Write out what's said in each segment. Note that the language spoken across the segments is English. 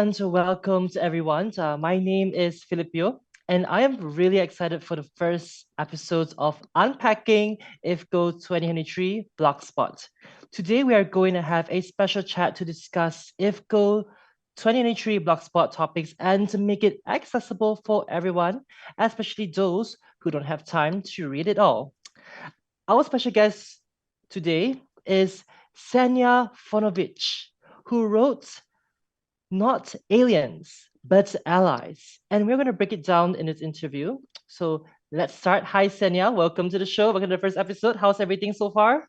and welcome to everyone. My name is Filipio, and I am really excited for the first episodes of Unpacking IVCO 2023 Blogspot. Today, we are going to have a special chat to discuss IVCO 2023 Blogspot topics and to make it accessible for everyone, especially those who don't have time to read it all. Our special guest today is Ksenija Fonovic, who wrote Not Aliens, but Allies. And we're going to break it down in this interview. So let's start. Hi, Ksenija. Welcome to the show. Welcome to the first episode. How's everything so far?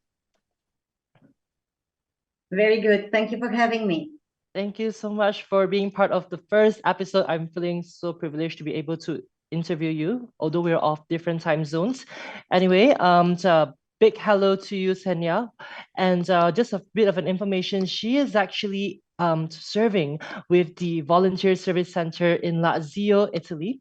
Very good. Thank you for having me. Thank you so much for being part of the first episode. I'm feeling so privileged to be able to interview you, although we're off different time zones. Anyway, so big hello to you, Ksenija. And just a bit of an information, she is actually serving with the Volunteer Service Center in Lazio, Italy.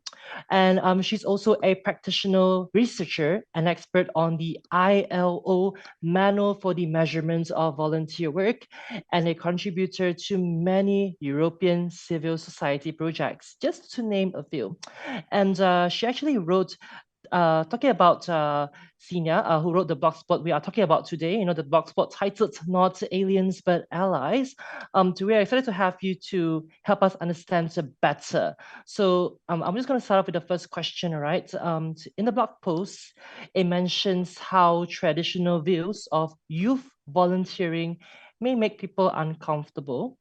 And she's also a practitioner researcher and expert on the ILO Manual for the Measurement of Volunteer Work and a contributor to many European civil society projects, just to name a few. And she actually wrote talking about Ksenija, who wrote the blogspot we are talking about today, the blogspot titled Not Aliens But Allies. We are excited to have you to help us understand better. So I'm just going to start off with the first question, all right? In the blog post, it mentions how traditional views of youth volunteering may make people uncomfortable.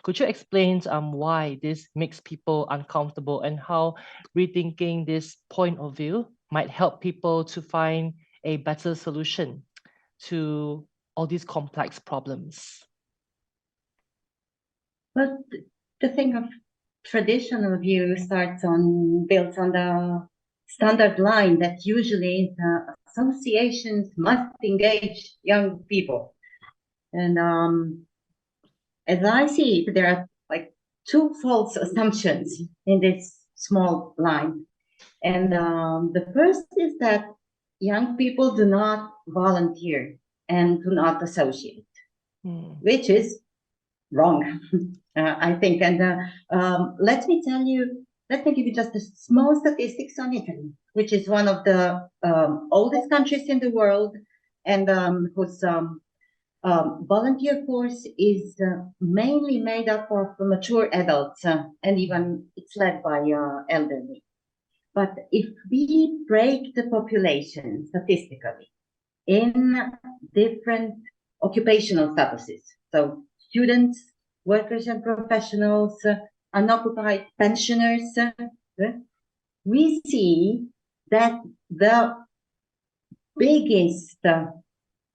Could you explain why this makes people uncomfortable and how rethinking this point of view might help people to find a better solution to all these complex problems? Well, the thing of traditional view built on the standard line that usually the associations must engage young people. And as I see it, there are like two false assumptions in this small line. And the first is that young people do not volunteer and do not associate, which is wrong, I think. And let me give you just a small statistics on Italy, which is one of the oldest countries in the world and whose volunteer force is mainly made up of mature adults, and even it's led by elderly. But if we break the population statistically in different occupational statuses, so students, workers and professionals, unoccupied pensioners, we see that the biggest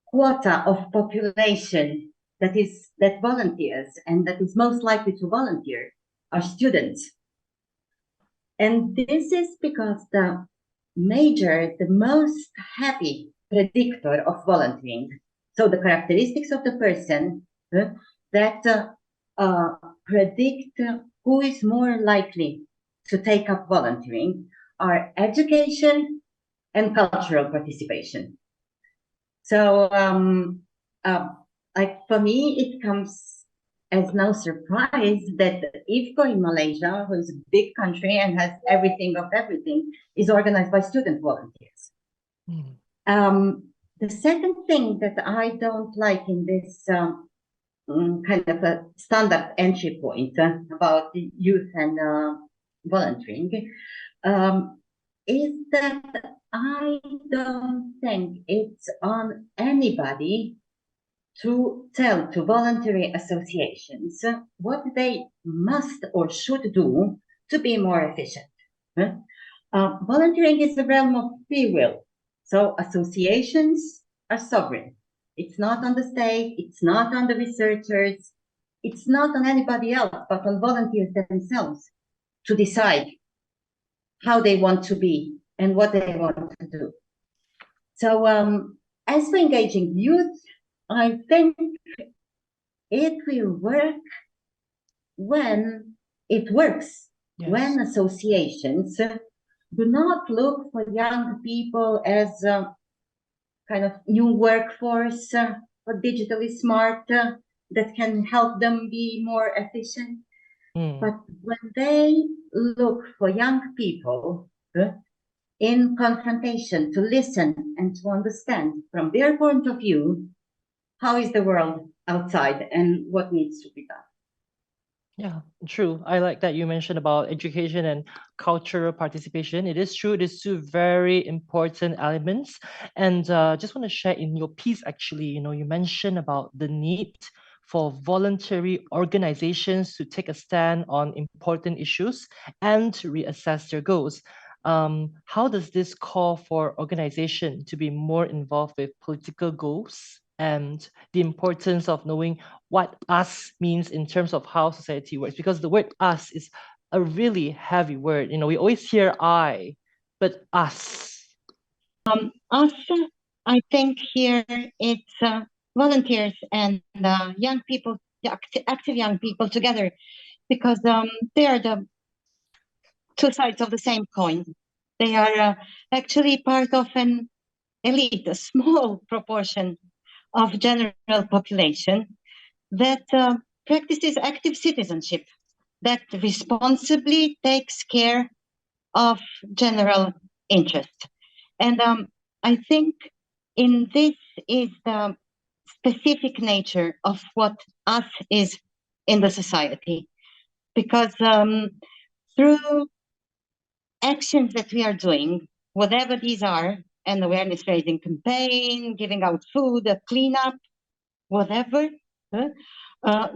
quota of population that volunteers and that is most likely to volunteer are students. And this is because the most happy predictor of volunteering, so the characteristics of the person that predict who is more likely to take up volunteering are education and cultural participation. So, like for me, it comes as no surprise that IVCO in Malaysia, who is a big country and has everything of everything, is organized by student volunteers. The second thing that I don't like in this kind of a standard entry point about the youth and volunteering is that I don't think it's on anybody to tell to voluntary associations what they must or should do to be more efficient. Volunteering is the realm of free will, so associations are sovereign. It's not on the state, it's not on the researchers, it's not on anybody else, but on volunteers themselves to decide how they want to be and what they want to do. So as for engaging youth, I think it will work when it works, when associations do not look for young people as a kind of new workforce or digitally smart that can help them be more efficient, But when they look for young people in confrontation to listen and to understand from their point of view, how is the world outside and what needs to be done? Yeah, true. I like that you mentioned about education and cultural participation. It is true, it is two very important elements. And just want to share in your piece, actually, you mentioned about the need for voluntary organizations to take a stand on important issues and to reassess their goals. How does this call for organization to be more involved with political goals and the importance of knowing what us means in terms of how society works? Because the word us is a really heavy word. We always hear I, but us. Us, I think here it's volunteers and young people, active young people together, because they are the two sides of the same coin. They are actually part of an elite, a small proportion of general population that practices active citizenship, that responsibly takes care of general interest. And I think in this is the specific nature of what us is in the society, because through actions that we are doing, whatever these are, an awareness raising campaign, giving out food, a cleanup, whatever,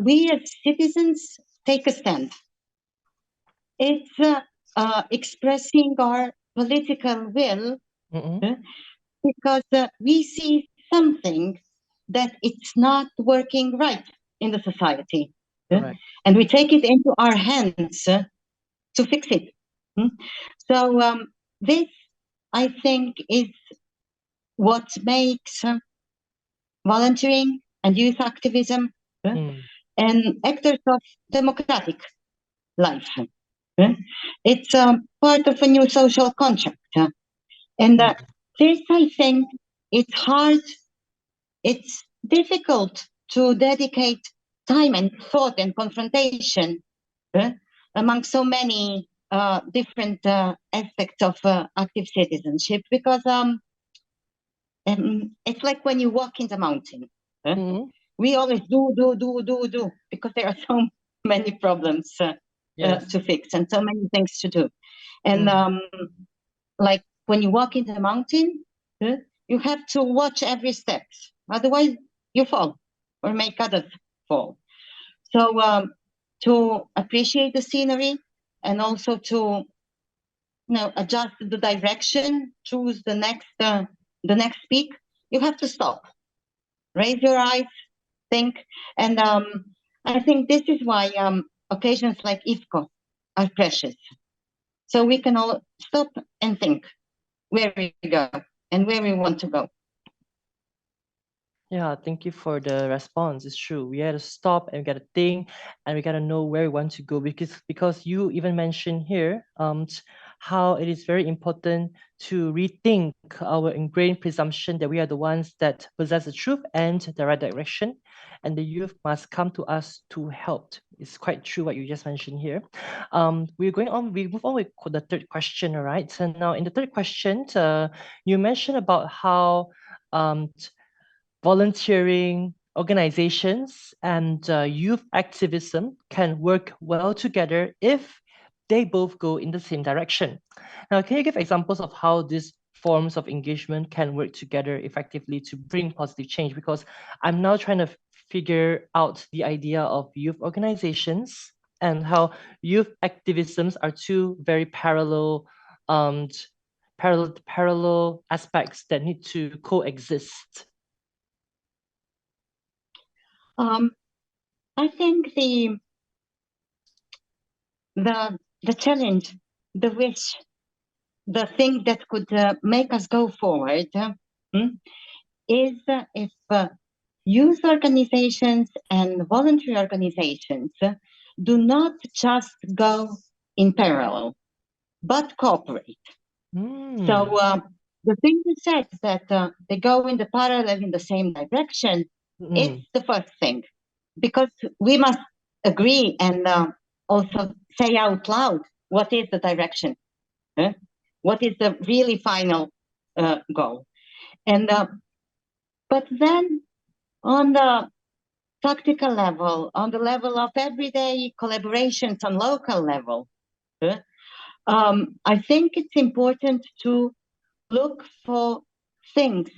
we as citizens take a stand. It's expressing our political will because we see something that it's not working right in the society. And we take it into our hands to fix it. So this, I think, is what makes volunteering and youth activism and actors of democratic life. It's part of a new social contract. And this, I think, it's hard, it's difficult to dedicate time and thought and confrontation among so many different aspects of active citizenship, because it's like when you walk in the mountain. We always do, because there are so many problems to fix and so many things to do. And like when you walk in the mountain, you have to watch every step, otherwise you fall or make others fall. So to appreciate the scenery and also to adjust the direction, choose the next peak, you have to stop, raise your eyes, think. And I think this is why occasions like IVCO are precious. So we can all stop and think where we go and where we want to go. Yeah, thank you for the response. It's true. We got to stop and we got to think and we got to know where we want to go, because you even mentioned here how it is very important to rethink our ingrained presumption that we are the ones that possess the truth and the right direction, and the youth must come to us to help. It's quite true what you just mentioned here. We move on with the third question, all right? So now in the third question, you mentioned about how volunteering organizations and youth activism can work well together if they both go in the same direction. Now, can you give examples of how these forms of engagement can work together effectively to bring positive change? Because I'm now trying to figure out the idea of youth organizations and how youth activisms are two very parallel aspects that need to coexist. I think the challenge, the wish, the thing that could make us go forward is if youth organizations and voluntary organizations do not just go in parallel, but cooperate. So the thing you said that they go in the parallel in the same direction, it's the first thing, because we must agree and also say out loud what is the direction, what is the really final goal. And but then on the tactical level, on the level of everyday collaborations on local level, I think it's important to look for things,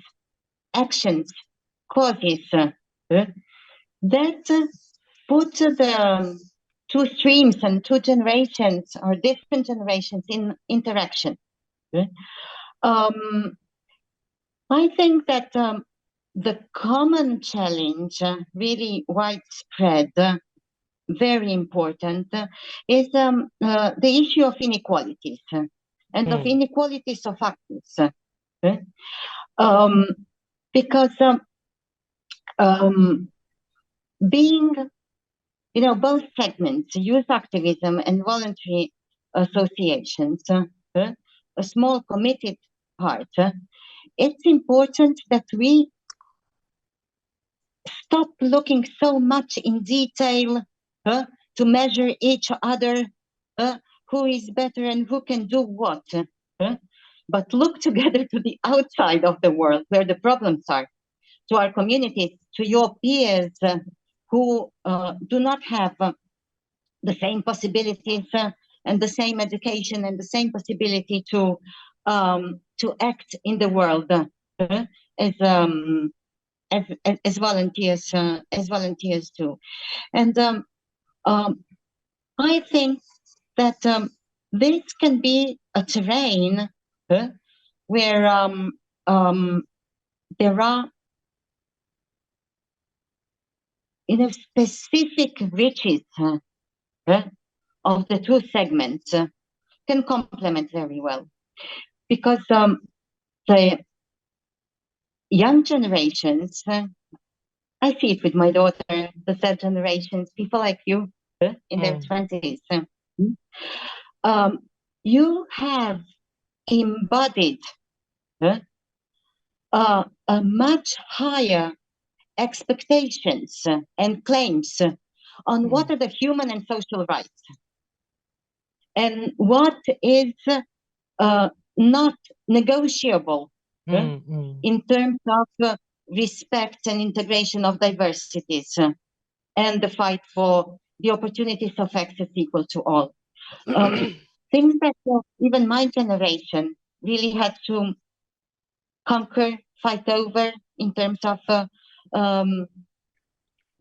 actions, causes that put the two streams and two generations or different generations in interaction. I think that the common challenge, really widespread, very important, is the issue of inequalities and of inequalities of access. Because being, both segments, youth activism and voluntary associations, a small committed part, it's important that we stop looking so much in detail to measure each other, who is better and who can do what, but look together to the outside of the world where the problems are, to our communities, to your peers who do not have the same possibilities and the same education and the same possibility to act in the world as volunteers too. And I think that this can be a terrain where there are specific riches of the two segments can complement very well, because the young generations, I see it with my daughter, the third generations, people like you in their 20s, you have embodied a much higher expectations and claims on what are the human and social rights and what is not negotiable in terms of respect and integration of diversities and the fight for the opportunities of access equal to all. Things that even my generation really had to conquer, fight over in terms of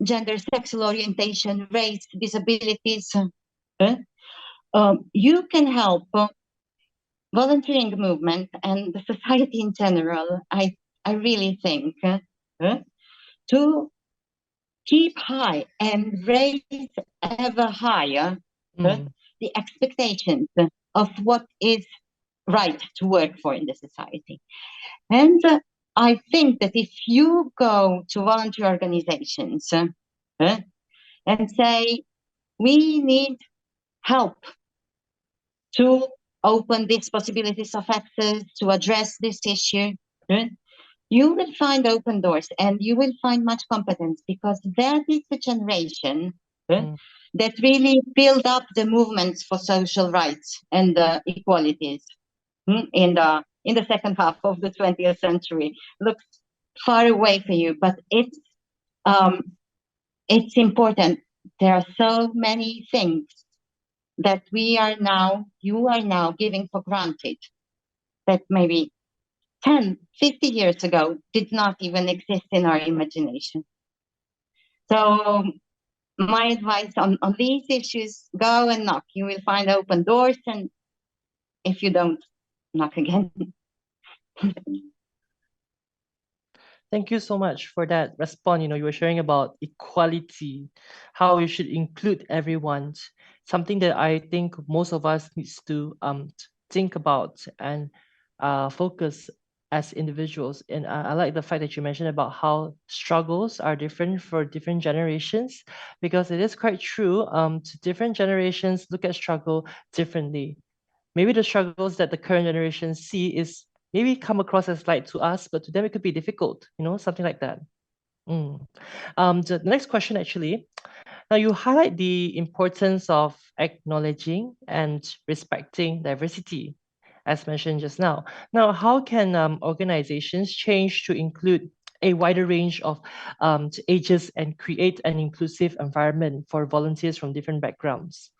gender, sexual orientation, race, disabilities. You can help volunteering movement and the society in general, I really think, to keep high and raise ever higher the expectations of what is right to work for in the society. And I think that if you go to volunteer organizations and say, we need help to open these possibilities of access, to address this issue, you will find open doors and you will find much competence, because that is the generation that really build up the movements for social rights and equalities in the second half of the 20th century. Looks far away for you, but it's important. There are so many things that you are now giving for granted that maybe 10, 50 years ago did not even exist in our imagination. So my advice on these issues, go and knock. You will find open doors, and if you don't, knock again. Thank you so much for that response. You were sharing about equality, how we should include everyone, something that I think most of us needs to think about and focus as individuals. And I like the fact that you mentioned about how struggles are different for different generations, because it is quite true. Different generations look at struggle differently. Maybe the struggles that the current generation see is maybe come across as light to us, but to them it could be difficult, something like that. The next question actually, Now, you highlight the importance of acknowledging and respecting diversity, as mentioned just now. Now, how can organizations change to include a wider range of ages and create an inclusive environment for volunteers from different backgrounds?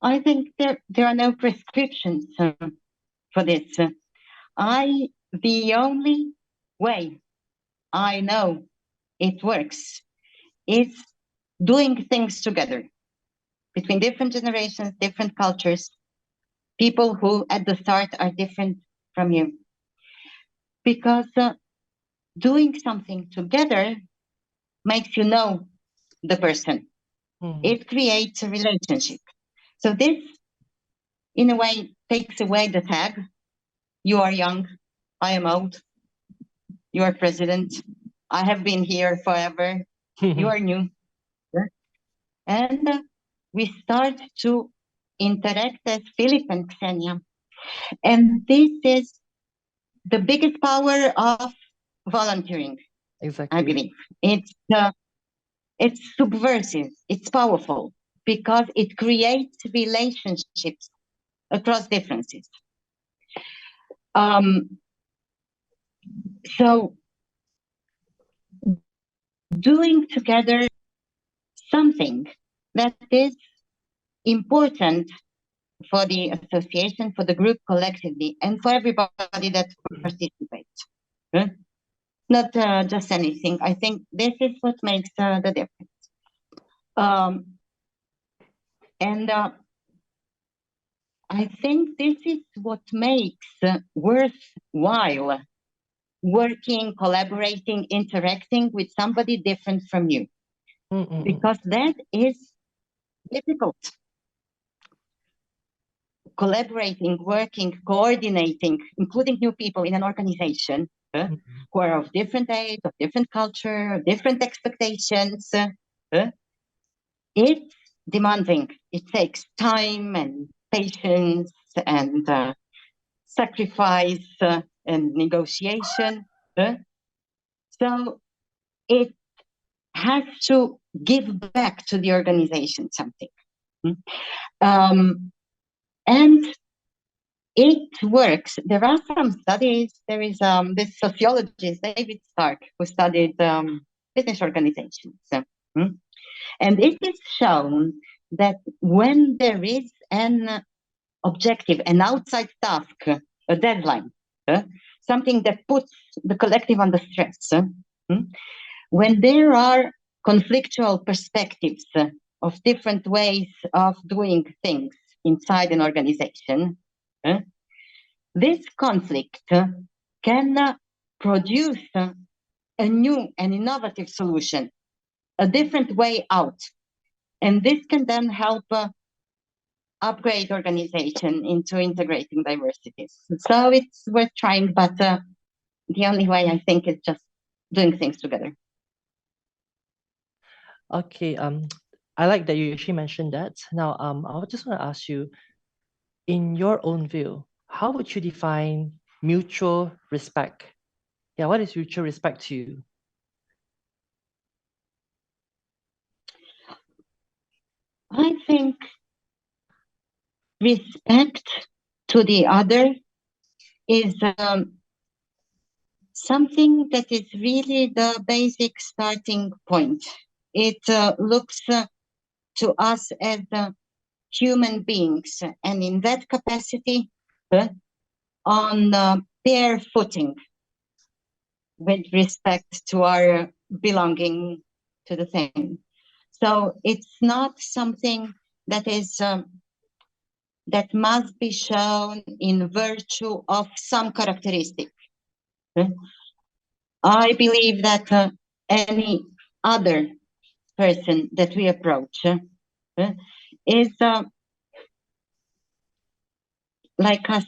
I think there are no prescriptions for this. The only way I know it works is doing things together between different generations, different cultures, people who at the start are different from you. Because doing something together makes you know the person. It creates a relationship. So this, in a way, takes away the tag. You are young, I am old. You are president. I have been here forever. You are new. And we start to interact as Philip and Ksenia. And this is the biggest power of volunteering. Exactly. I believe it's subversive. It's powerful because it creates relationships across differences. So doing together something that is important for the association, for the group collectively, and for everybody that participates. Not just anything. I think this is what makes the difference. And I think this is what makes worthwhile working, collaborating, interacting with somebody different from you. Because that is difficult. Collaborating, working, coordinating, including new people in an organization who are of different age, of different culture, of different expectations. It's demanding. It takes time and patience and sacrifice and negotiation. So it has to give back to the organization something. And it works. There are some studies. There is this sociologist, David Stark, who studied business organizations. And it is shown that when there is an objective, an outside task, a deadline, something that puts the collective under stress, when there are conflictual perspectives of different ways of doing things inside an organization, this conflict can produce a new and innovative solution, a different way out. And this can then help upgrade organization into integrating diversities. So it's worth trying, but the only way I think is just doing things together. Okay, I like that you actually mentioned that. Now, I just want to ask you, in your own view, how would you define mutual respect? Yeah, what is mutual respect to you? I think respect to the other is something that is really the basic starting point. It looks to us as human beings, and in that capacity, on fair footing with respect to our belonging to the thing. So it's not something that is that must be shown in virtue of some characteristic. I believe that any other person that we approach is like us.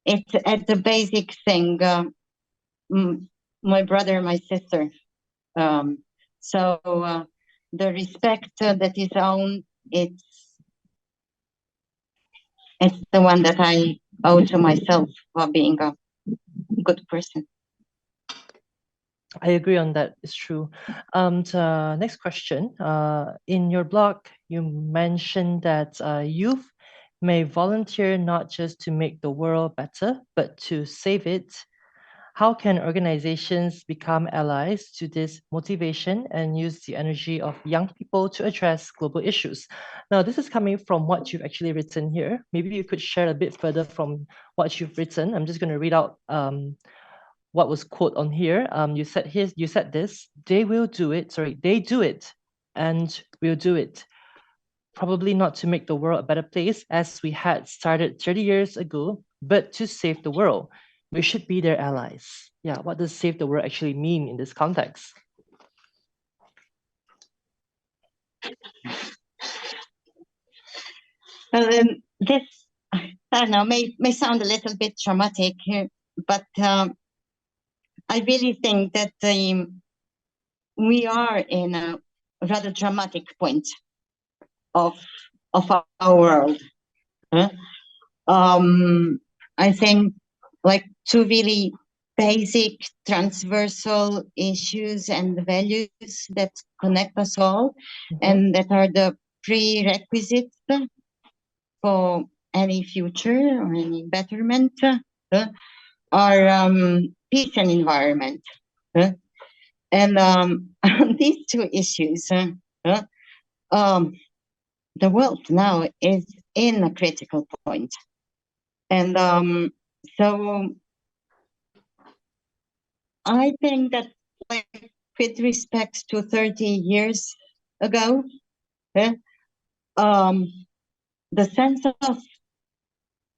It's at the basic thing. My brother, my sister. So the respect that is owned, it's the one that I owe to myself for being a good person. I agree on that. It's true. Next question. In your blog, you mentioned that youth may volunteer not just to make the world better, but to save it. How can organizations become allies to this motivation and use the energy of young people to address global issues? Now, this is coming from what you've actually written here. Maybe you could share a bit further from what you've written. I'm just going to read out what was quote on here. You said this, they do it and we'll do it. Probably not to make the world a better place as we had started 30 years ago, but to save the world. We should be their allies. Yeah, what does save the world actually mean in this context? This, I don't know, may sound a little bit dramatic, but I really think that we are in a rather dramatic point of our world. I think like two really basic transversal issues and values that connect us all, and that are the prerequisites for any future or any betterment, are peace and environment. And on these two issues, the world now is in a critical point. And so I think that, like, with respect to 30 years ago, the sense of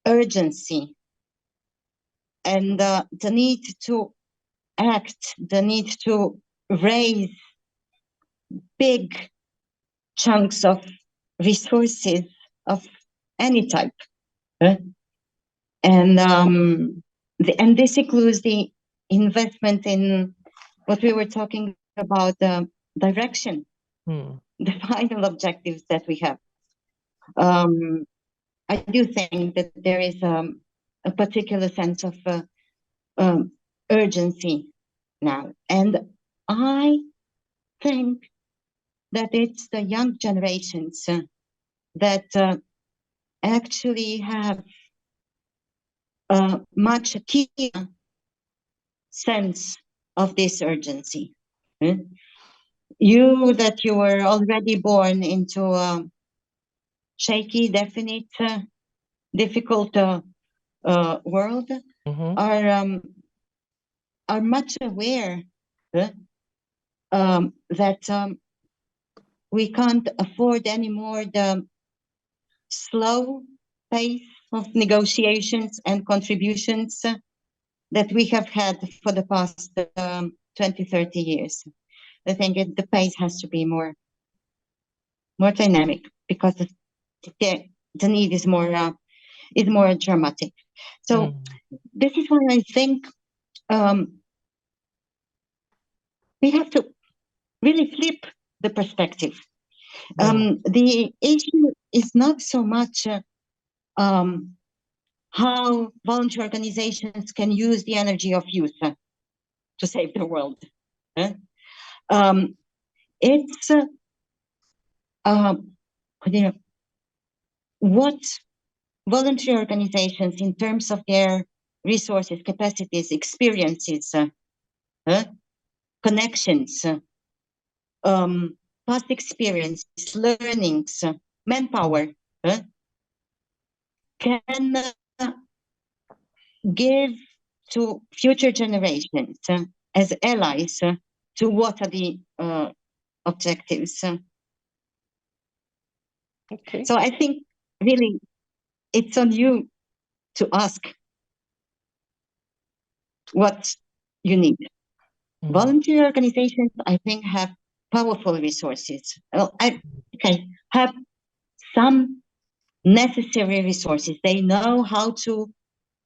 urgency and the need to act, the need to raise big chunks of resources of any type. And this includes the investment in what we were talking about, the direction, the final objectives that we have. I do think that there is a particular sense of urgency now. And I think that it's the young generations that actually have a much keener sense of this urgency. You were already born into a shaky, definite, difficult world, are much aware that we can't afford anymore the slow pace of negotiations and contributions that we have had for the past 20, 30 years. I think the pace has to be more dynamic, because the need is more dramatic. So this is why I think we have to really flip the perspective. The issue is not so much how volunteer organizations can use the energy of youth to save the world. It's what volunteer organizations, in terms of their resources, capacities, experiences, connections, past experiences, learnings, manpower, can give to future generations as allies to what are the objectives. Okay. So I think really it's on you to ask what you need. Volunteer organizations, I think, have powerful resources. Have some necessary resources. They know how to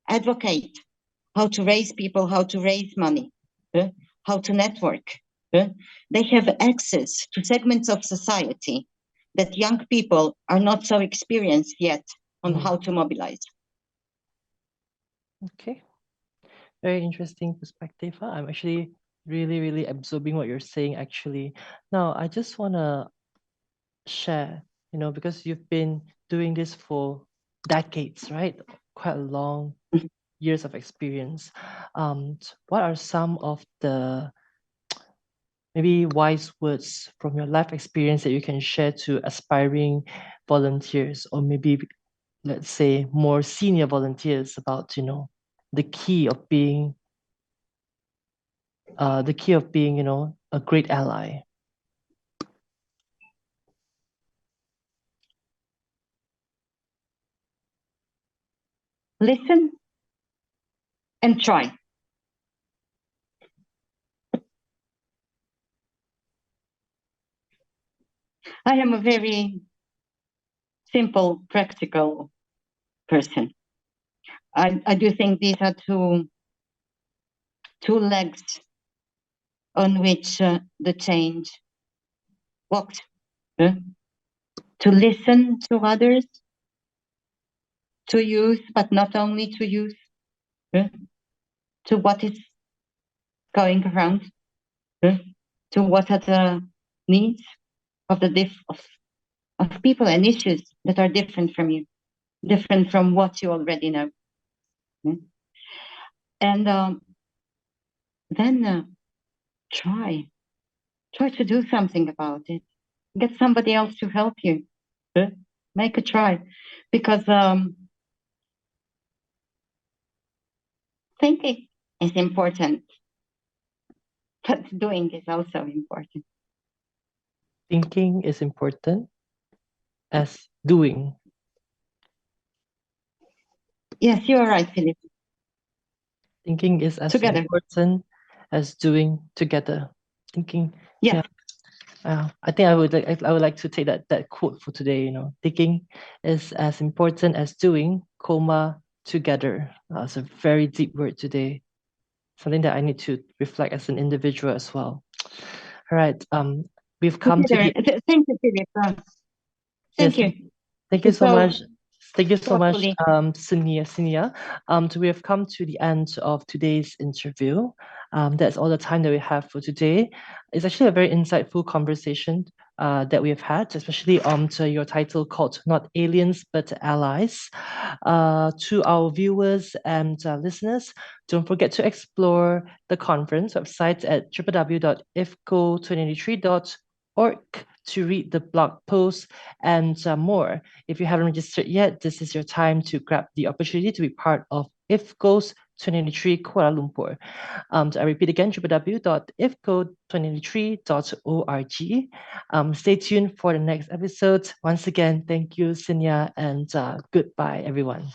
advocate, how to raise people, how to raise money, how to network. They have access to segments of society that young people are not so experienced yet on how to mobilize. Okay. Very interesting perspective. I'm actually Really, really absorbing what you're saying, actually. Now, I just want to share, because you've been doing this for decades, right? Quite a long years of experience. What are some of the maybe wise words from your life experience that you can share to aspiring volunteers, or maybe, let's say, more senior volunteers about, the key of being a great ally? Listen and try. I am a very simple, practical person. I do think these are two legs on which the change walks. To listen to others, to use, but not only to use, to what is going around, to what are the needs of the of people and issues that are different from you, different from what you already know. And then try to do something about it. Get somebody else to help you. Make a try, because thinking is important, but doing is also important. Thinking is important as doing. Yes, you are right, Philip. Thinking is as Together. important as doing together. Thinking. Yeah. I think I would like to take that quote for today. Thinking is as important as doing, together. It's a very deep word today. Something that I need to reflect as an individual as well. All right. We've come to the. Thank you, Philip. Thank you. Thank you so much. Thank you so much, Ksenija. We have come to the end of today's interview. That's all the time that we have for today. It's actually a very insightful conversation that we have had, especially on your title called Not Aliens But Allies. To our viewers and listeners, don't forget to explore the conference website at www.ivco2023.org to read the blog post and more. If you haven't registered yet, this is your time to grab the opportunity to be part of IVCO's 2023 Kuala Lumpur. I repeat again, www.ivco2023.org. Stay tuned for the next episode. Once again, thank you, Ksenija, and goodbye, everyone.